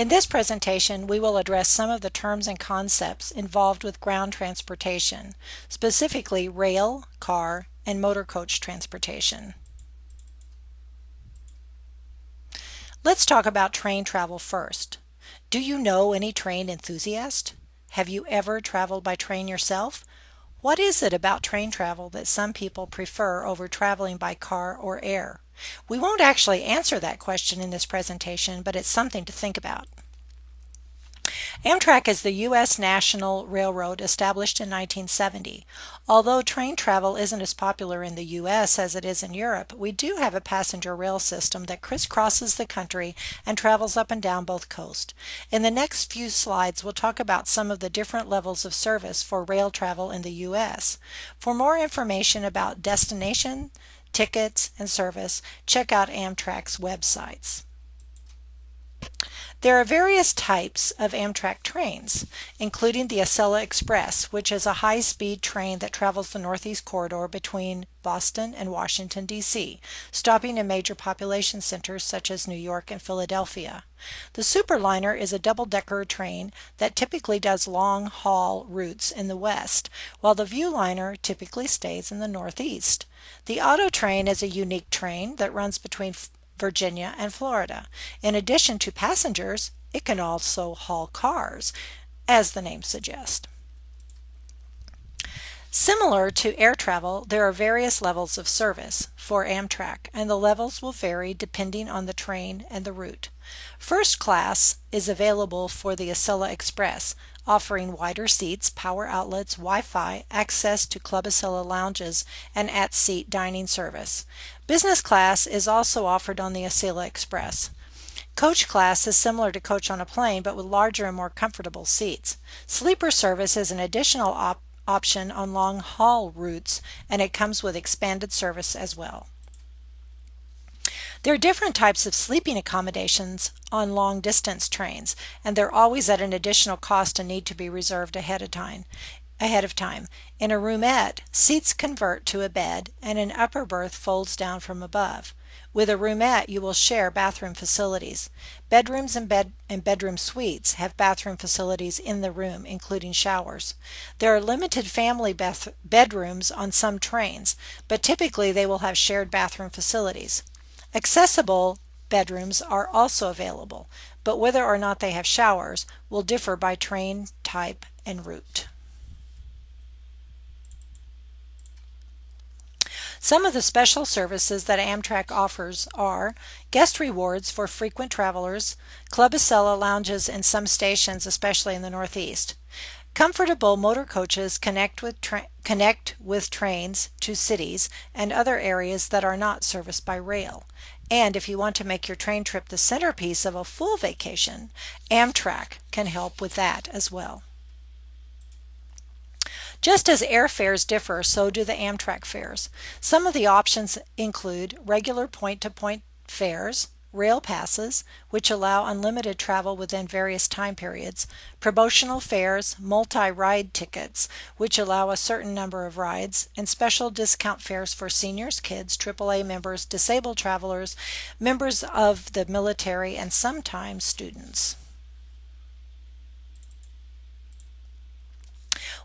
In this presentation, we will address some of the terms and concepts involved with ground transportation, specifically rail, car, and motor coach transportation. Let's talk about train travel first. Do you know any train enthusiast? Have you ever traveled by train yourself? What is it about train travel that some people prefer over traveling by car or air? We won't actually answer that question in this presentation, but it's something to think about. Amtrak is the U.S. national railroad established in 1970. Although train travel isn't as popular in the U.S. as it is in Europe, we do have a passenger rail system that crisscrosses the country and travels up and down both coasts. In the next few slides, we'll talk about some of the different levels of service for rail travel in the U.S. For more information about destination, tickets, and service, check out Amtrak's websites. There are various types of Amtrak trains, including the Acela Express, which is a high-speed train that travels the Northeast Corridor between Boston and Washington, D.C., stopping in major population centers such as New York and Philadelphia. The Superliner is a double-decker train that typically does long-haul routes in the West, while the Viewliner typically stays in the Northeast. The Auto Train is a unique train that runs between Virginia and Florida. In addition to passengers, it can also haul cars, as the name suggests. Similar to air travel, there are various levels of service for Amtrak, and the levels will vary depending on the train and the route. First class is available for the Acela Express, offering wider seats, power outlets, Wi-Fi, access to Club Acela lounges, and at-seat dining service. Business class is also offered on the Acela Express. Coach class is similar to coach on a plane, but with larger and more comfortable seats. Sleeper service is an additional option on long-haul routes, and it comes with expanded service as well. There are different types of sleeping accommodations on long-distance trains, and they're always at an additional cost and need to be reserved ahead of time. In a roomette, seats convert to a bed, and an upper berth folds down from above. With a roomette, you will share bathroom facilities. Bedrooms and bedroom suites have bathroom facilities in the room, including showers. There are limited family bedrooms on some trains, but typically they will have shared bathroom facilities. Accessible bedrooms are also available, but whether or not they have showers will differ by train type and route. Some of the special services that Amtrak offers are guest rewards for frequent travelers, Club Acela lounges in some stations, especially in the Northeast. Comfortable motor coaches connect with trains to cities and other areas that are not serviced by rail. And if you want to make your train trip the centerpiece of a full vacation, Amtrak can help with that as well. Just as airfares differ, so do the Amtrak fares. Some of the options include regular point-to-point fares, rail passes, which allow unlimited travel within various time periods, promotional fares, multi-ride tickets, which allow a certain number of rides, and special discount fares for seniors, kids, AAA members, disabled travelers, members of the military, and sometimes students.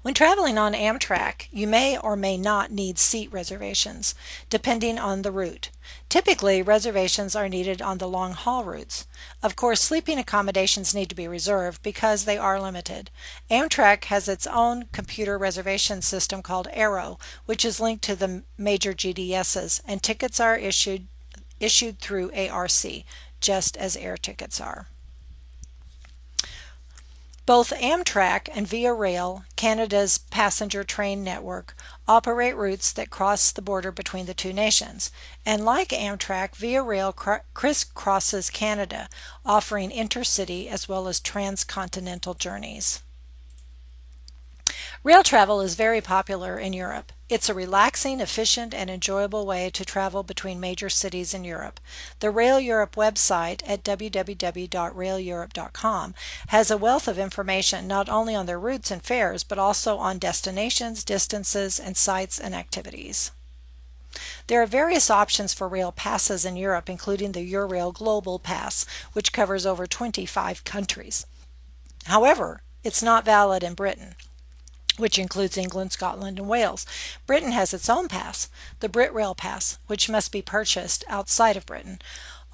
When traveling on Amtrak, you may or may not need seat reservations, depending on the route. Typically, reservations are needed on the long-haul routes. Of course, sleeping accommodations need to be reserved because they are limited. Amtrak has its own computer reservation system called Arrow, which is linked to the major GDSs, and tickets are issued through ARC, just as air tickets are. Both Amtrak and Eurail, Canada's passenger train network, operate routes that cross the border between the two nations. And like Amtrak, Eurail crisscrosses Canada, offering intercity as well as transcontinental journeys. Rail travel is very popular in Europe. It's a relaxing, efficient, and enjoyable way to travel between major cities in Europe. The Rail Europe website at www.raileurope.com has a wealth of information not only on their routes and fares, but also on destinations, distances, and sites and activities. There are various options for rail passes in Europe, including the Eurail Global Pass, which covers over 25 countries. However, it's not valid in Britain, which includes England, Scotland, and Wales. Britain has its own pass, the BritRail Pass, which must be purchased outside of Britain.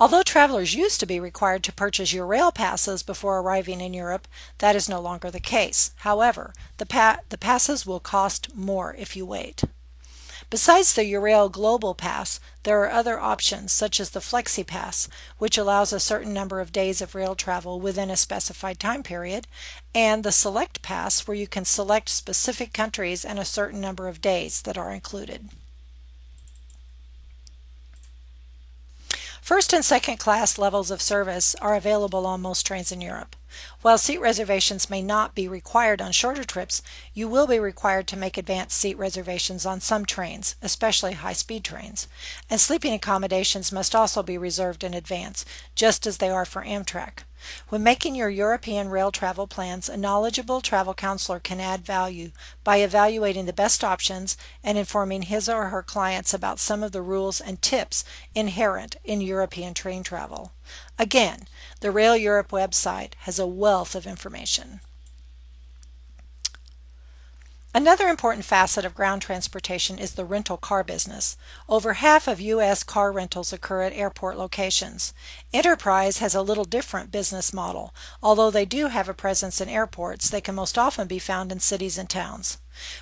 Although travelers used to be required to purchase Eurail passes before arriving in Europe, that is no longer the case. However, the passes will cost more if you wait. Besides the Eurail Global Pass, there are other options such as the Flexi Pass, which allows a certain number of days of rail travel within a specified time period, and the Select Pass, where you can select specific countries and a certain number of days that are included. First and second class levels of service are available on most trains in Europe. While seat reservations may not be required on shorter trips, you will be required to make advance seat reservations on some trains, especially high-speed trains. And sleeping accommodations must also be reserved in advance, just as they are for Amtrak. When making your European rail travel plans, a knowledgeable travel counselor can add value by evaluating the best options and informing his or her clients about some of the rules and tips inherent in European train travel. Again, the Rail Europe website has a wealth of information. Another important facet of ground transportation is the rental car business. Over half of U.S. car rentals occur at airport locations. Enterprise has a little different business model. Although they do have a presence in airports, they can most often be found in cities and towns.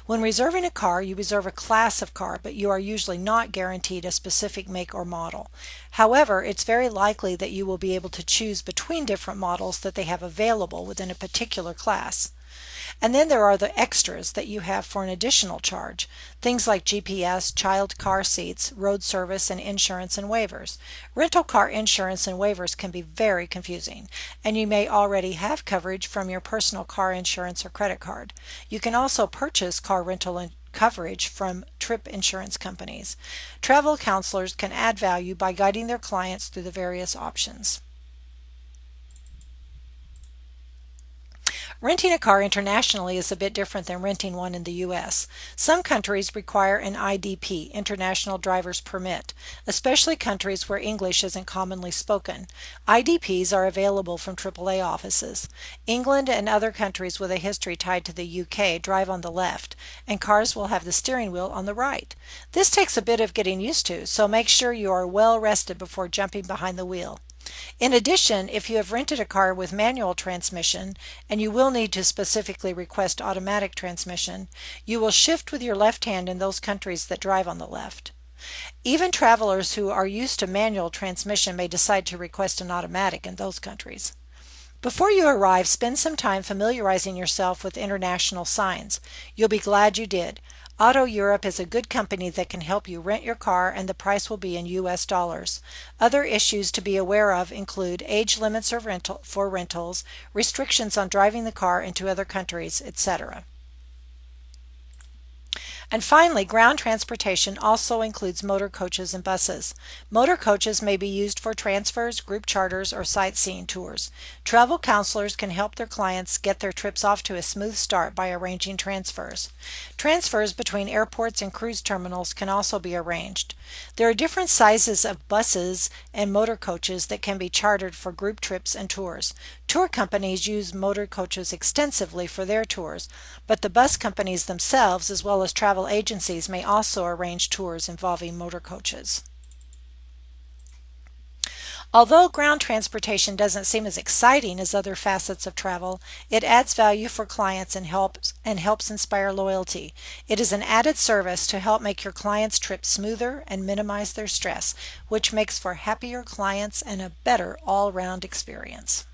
When reserving a car, you reserve a class of car, but you are usually not guaranteed a specific make or model. However, it's very likely that you will be able to choose between different models that they have available within a particular class. And then there are the extras that you have for an additional charge, things like GPS, child car seats, road service, and insurance and waivers. Rental car insurance and waivers can be very confusing, and you may already have coverage from your personal car insurance or credit card. You can also purchase car rental coverage from trip insurance companies. Travel counselors can add value by guiding their clients through the various options. Renting a car internationally is a bit different than renting one in the U.S. Some countries require an IDP, International Driver's Permit, especially countries where English isn't commonly spoken. IDPs are available from AAA offices. England and other countries with a history tied to the UK drive on the left, and cars will have the steering wheel on the right. This takes a bit of getting used to, so make sure you are well rested before jumping behind the wheel. In addition, if you have rented a car with manual transmission, and you will need to specifically request automatic transmission, you will shift with your left hand in those countries that drive on the left. Even travelers who are used to manual transmission may decide to request an automatic in those countries. Before you arrive, spend some time familiarizing yourself with international signs. You'll be glad you did. Auto Europe is a good company that can help you rent your car, and the price will be in US dollars. Other issues to be aware of include age limits for rentals, restrictions on driving the car into other countries, etc. And finally, ground transportation also includes motor coaches and buses. Motor coaches may be used for transfers, group charters, or sightseeing tours. Travel counselors can help their clients get their trips off to a smooth start by arranging transfers. Transfers between airports and cruise terminals can also be arranged. There are different sizes of buses and motor coaches that can be chartered for group trips and tours. Tour companies use motor coaches extensively for their tours, but the bus companies themselves, as well as travel agencies, may also arrange tours involving motor coaches. Although ground transportation doesn't seem as exciting as other facets of travel, it adds value for clients and helps inspire loyalty. It is an added service to help make your clients' trip smoother and minimize their stress, which makes for happier clients and a better all-round experience.